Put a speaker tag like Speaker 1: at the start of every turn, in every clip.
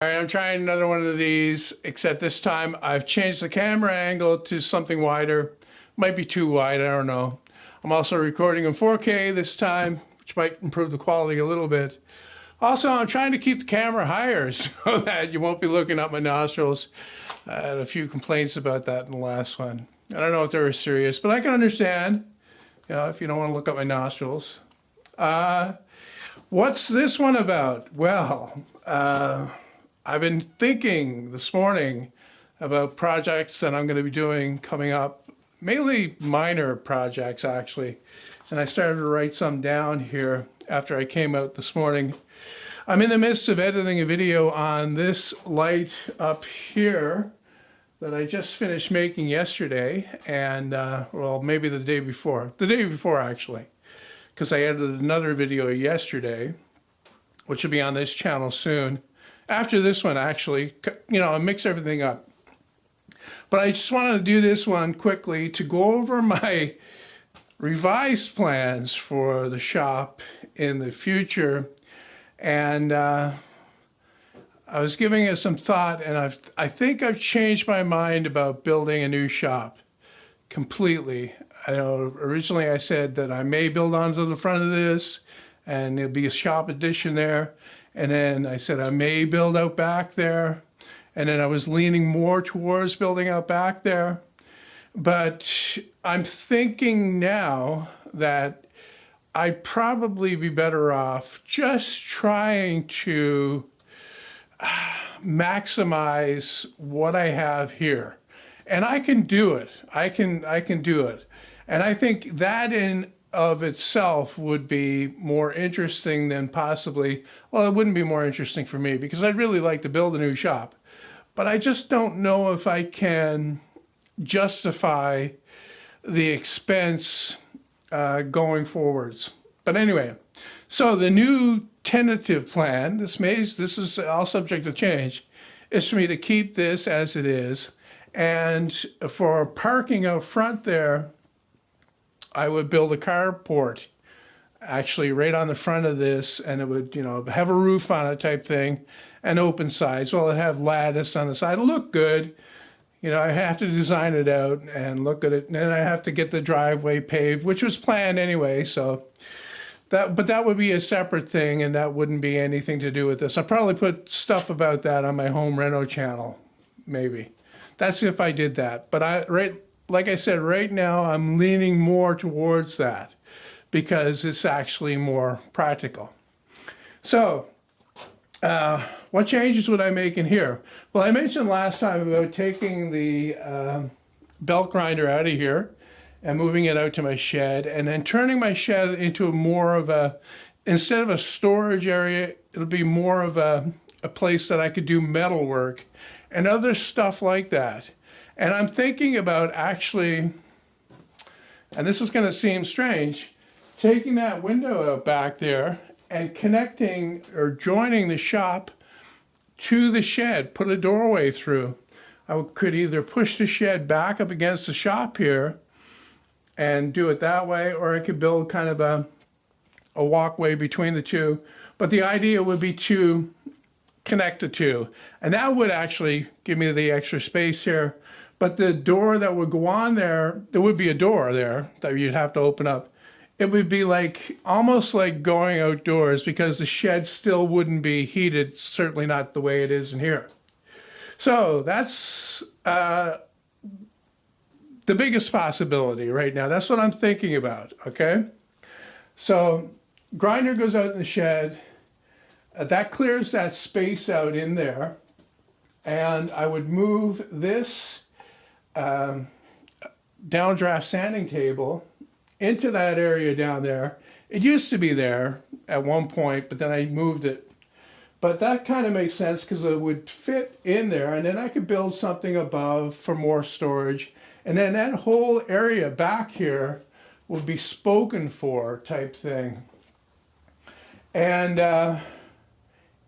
Speaker 1: All right, I'm trying another one of these, except this time I've changed the camera angle to something wider. Might be too wide, I don't know. I'm also recording in 4K this time, which might improve the quality a little bit. Also, I'm trying to keep the camera higher so that you won't be looking up my nostrils. I had a few complaints about that in the last one. I don't know if they were serious, but I can understand, if you don't want to look up my nostrils. What's this one about? Well, I've been thinking this morning about projects that I'm going to be doing coming up, mainly minor projects actually. And I started to write some down here after I came out this morning. I'm in the midst of editing a video on this light up here that I just finished making yesterday, and well, maybe the day before actually, because I edited another video yesterday, which will be on this channel soon. After this one, actually, I mix everything up. But I just wanted to do this one quickly to go over my revised plans for the shop in the future. And I was giving it some thought, and I think I've changed my mind about building a new shop completely. I know originally I said that I may build onto the front of this, and there'll be a shop addition there. And then I said I may build out back there. And then I was leaning more towards building out back there. But I'm thinking now that I'd probably be better off just trying to maximize what I have here. And I can do it. I can do it. And I think that in of itself would be more interesting than possibly, well, it wouldn't be more interesting for me because I'd really like to build a new shop. But I just don't know if I can justify the expense going forwards. But anyway, so the new tentative plan, this is all subject to change, is for me to keep this as it is. And for parking out front there, I would build a carport actually right on the front of this, and it would, have a roof on it type thing and open sides. Well, it'd have lattice on the side. It'll look good. I have to design it out and look at it, and then I have to get the driveway paved, which was planned anyway. So that would be a separate thing, and that wouldn't be anything to do with this. I'll probably put stuff about that on my home reno channel, maybe. That's if I did that. But like I said, right now I'm leaning more towards that because it's actually more practical. So what changes would I make in here? Well, I mentioned last time about taking the belt grinder out of here and moving it out to my shed, and then turning my shed into more of instead of a storage area, it'll be more of a place that I could do metal work and other stuff like that. And I'm thinking about actually, and this is going to seem strange, taking that window out back there and connecting or joining the shop to the shed, put a doorway through. I could either push the shed back up against the shop here and do it that way, or I could build kind of a walkway between the two. But the idea would be to connect the two. And that would actually give me the extra space here. But the door that would go on there would be a door there that you'd have to open up. It would be almost like going outdoors because the shed still wouldn't be heated, certainly not the way it is in here. So that's the biggest possibility right now. That's what I'm thinking about, okay? So grinder goes out in the shed. That clears that space out in there. And I would move this downdraft sanding table into that area down there. It used to be there at one point, but then I moved it. But that kind of makes sense because it would fit in there, and then I could build something above for more storage. And then that whole area back here would be spoken for type thing. And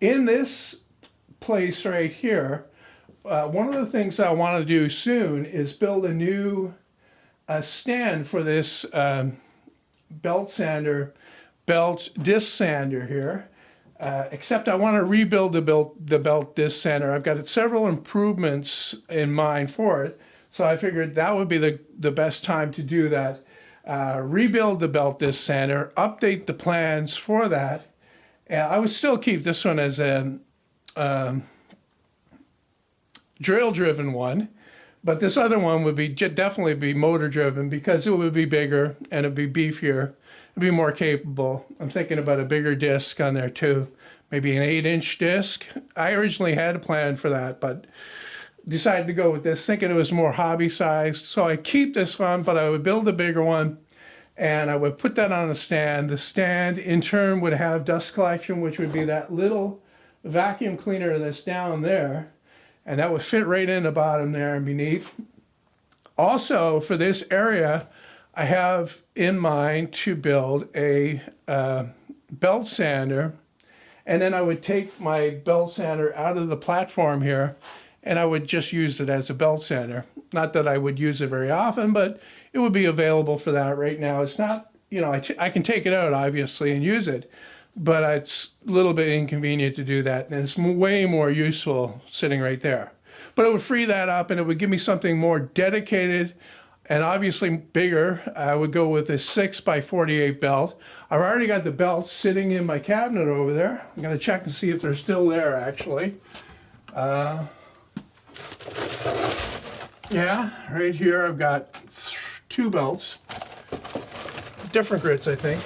Speaker 1: in this place right here, one of the things I want to do soon is build a new stand for this belt disc sander here. except I want to rebuild the belt disc sander. I've got several improvements in mind for it, so I figured that would be the best time to do that. Rebuild the belt disc sander, update the plans for that. I would still keep this one as a drill-driven one, but this other one would be definitely be motor-driven because it would be bigger and it'd be beefier. It'd be more capable. I'm thinking about a bigger disc on there too, maybe an 8-inch disc. I originally had a plan for that, but decided to go with this, thinking it was more hobby-sized. So I keep this one, but I would build a bigger one, and I would put that on a stand. The stand, in turn, would have dust collection, which would be that little vacuum cleaner that's down there, and that would fit right in the bottom there and be neat. Also, for this area, I have in mind to build a belt sander, and then I would take my belt sander out of the platform here, and I would just use it as a belt sander. Not that I would use it very often, but it would be available for that right now. It's not, you know, I can take it out, obviously, and use it, but it's a little bit inconvenient to do that, and it's way more useful sitting right there. But it would free that up, and it would give me something more dedicated and obviously bigger. I would go with a 6x48 belt. I've already got the belts sitting in my cabinet over there. I'm going to check and see if they're still there, actually. Yeah, right here I've got 2 belts, different grits, I think.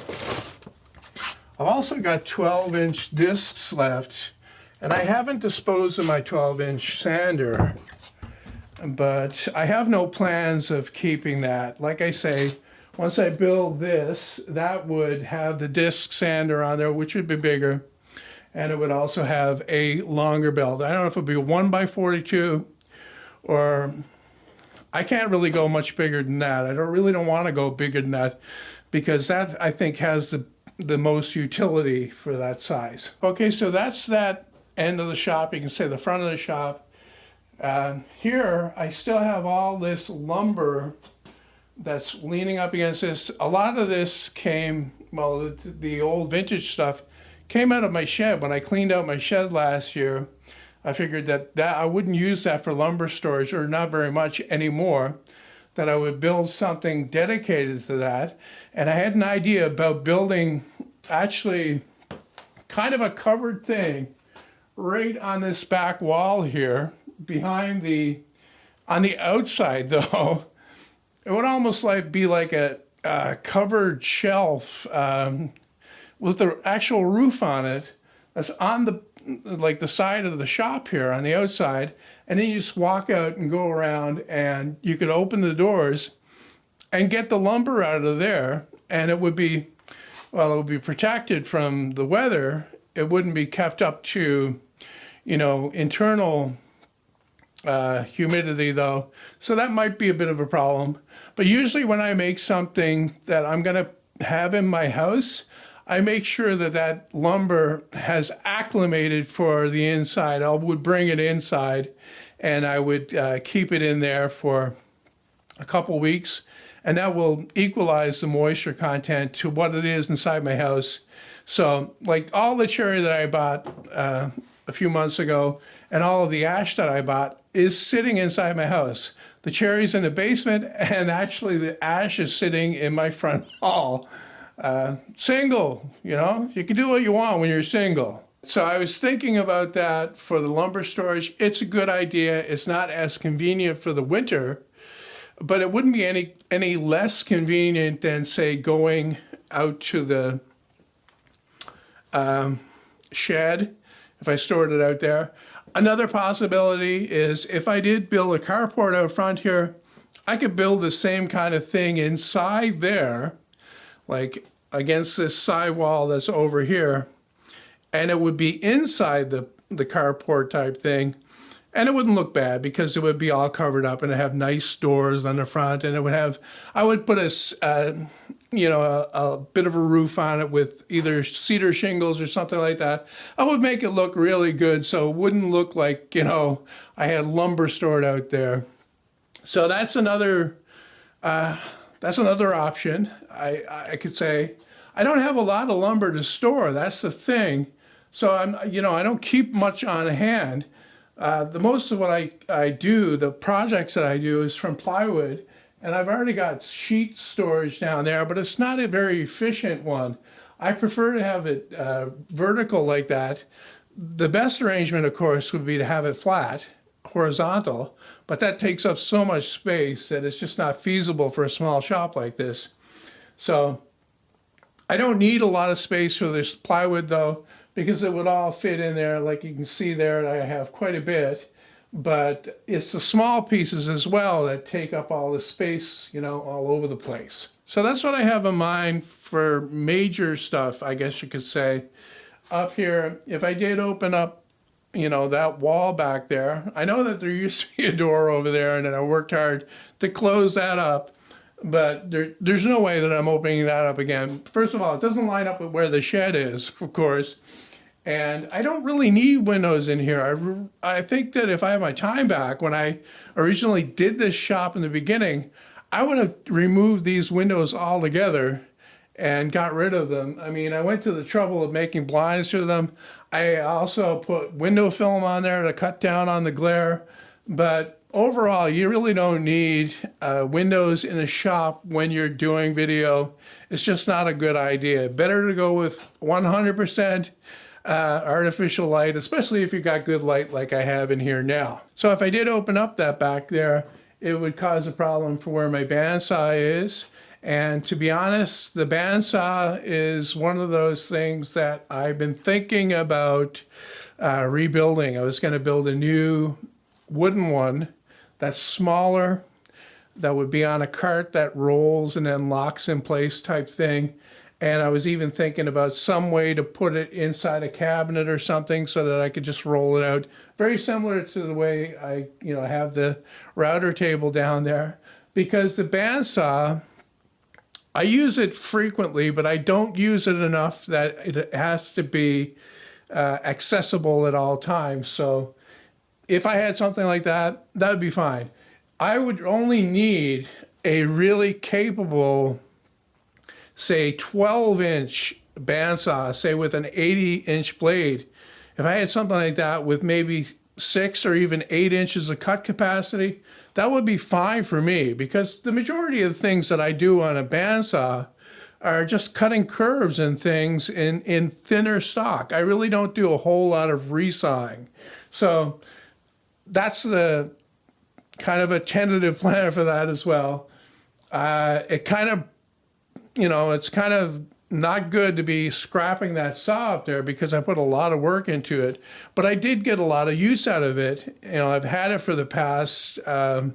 Speaker 1: I've also got 12-inch discs left, and I haven't disposed of my 12-inch sander, but I have no plans of keeping that. Like I say, once I build this, that would have the disc sander on there, which would be bigger, and it would also have a longer belt. I don't know if it would be 1x42, or I can't really go much bigger than that. I really don't want to go bigger than that, because that, I think, has the most utility for that size. Okay, so that's that end of the shop. You can say the front of the shop. Here, I still have all this lumber that's leaning up against this. A lot of this came, well, the old vintage stuff came out of my shed. When I cleaned out my shed last year, I figured that I wouldn't use that for lumber storage, or not very much anymore, that I would build something dedicated to that. And I had an idea about building actually kind of a covered thing right on this back wall here, behind on the outside though. It would almost be like a covered shelf with the actual roof on it that's on the side of the shop here on the outside, and then you just walk out and go around, and you could open the doors and get the lumber out of there, and it would be, well, it would be protected from the weather. It wouldn't be kept up to, you know, internal humidity though, so that might be a bit of a problem. But usually when I make something that I'm going to have in my house, I make sure that lumber has acclimated for the inside. I would bring it inside, and I would keep it in there for a couple weeks, and that will equalize the moisture content to what it is inside my house. So like all the cherry that I bought a few months ago, and all of the ash that I bought is sitting inside my house. The cherry's in the basement, and actually the ash is sitting in my front hall. Single, you know, you can do what you want when you're single. So I was thinking about that for the lumber storage. It's a good idea. It's not as convenient for the winter, but it wouldn't be any less convenient than, say, going out to the shed if I stored it out there. Another possibility is if I did build a carport out front here, I could build the same kind of thing inside there, like against this sidewall that's over here, and it would be inside the carport type thing, and it wouldn't look bad because it would be all covered up and it'd have nice doors on the front, and it would have, I would put a bit of a roof on it with either cedar shingles or something like that. I would make it look really good so it wouldn't look like, you know, I had lumber stored out there. So that's another option. I could say, I don't have a lot of lumber to store, that's the thing. So I don't keep much on hand. The most of what I do, the projects that I do is from plywood, and I've already got sheet storage down there, but it's not a very efficient one. I prefer to have it vertical like that. The best arrangement, of course, would be to have it flat, horizontal, but that takes up so much space that it's just not feasible for a small shop like this. So I don't need a lot of space for this plywood though, because it would all fit in there. Like you can see there, I have quite a bit, but it's the small pieces as well that take up all the space, all over the place. So that's what I have in mind for major stuff, I guess you could say. Up here, if I did open up, that wall back there, I know that there used to be a door over there, and then I worked hard to close that up. But there's no way that I'm opening that up again. First of all, it doesn't line up with where the shed is, of course. And I don't really need windows in here. I think that if I had my time back, when I originally did this shop in the beginning, I would have removed these windows altogether and got rid of them. I mean, I went to the trouble of making blinds through them. I also put window film on there to cut down on the glare. But overall, you really don't need windows in a shop when you're doing video. It's just not a good idea. Better to go with 100% artificial light, especially if you got good light like I have in here now. So if I did open up that back there, it would cause a problem for where my bandsaw is. And to be honest, the bandsaw is one of those things that I've been thinking about rebuilding. I was going to build a new wooden one that's smaller, that would be on a cart that rolls and then locks in place type thing. And I was even thinking about some way to put it inside a cabinet or something so that I could just roll it out. Very similar to the way I have the router table down there. Because the bandsaw, I use it frequently, but I don't use it enough that it has to be accessible at all times. So if I had something like that, that would be fine. I would only need a really capable, say 12-inch bandsaw, say with an 80-inch blade. If I had something like that with maybe 6 or even 8 inches of cut capacity, that would be fine for me, because the majority of the things that I do on a bandsaw are just cutting curves and things in thinner stock. I really don't do a whole lot of resawing. So that's the kind of a tentative plan for that as well. It kind of, it's kind of not good to be scrapping that saw up there because I put a lot of work into it, but I did get a lot of use out of it. I've had it for the past, how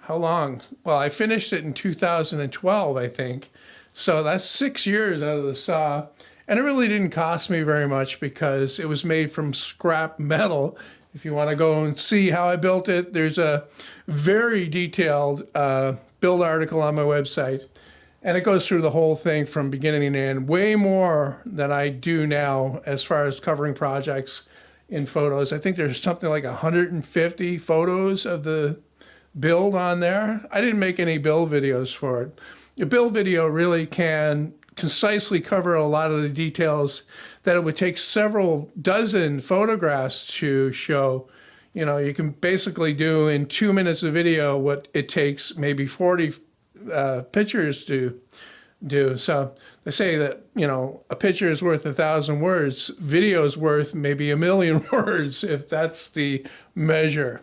Speaker 1: long? Well, I finished it in 2012, I think. So that's 6 years out of the saw. And it really didn't cost me very much because it was made from scrap metal. If you want to go and see how I built it, there's a very detailed build article on my website. And it goes through the whole thing from beginning to end, way more than I do now as far as covering projects in photos. I think there's something like 150 photos of the build on there. I didn't make any build videos for it. The build video really can concisely cover a lot of the details that it would take several dozen photographs to show. You can basically do in 2 minutes of video what it takes maybe 40 pictures to do. So they say that, a picture is worth 1,000 words. Video is worth maybe 1,000,000 words, if that's the measure.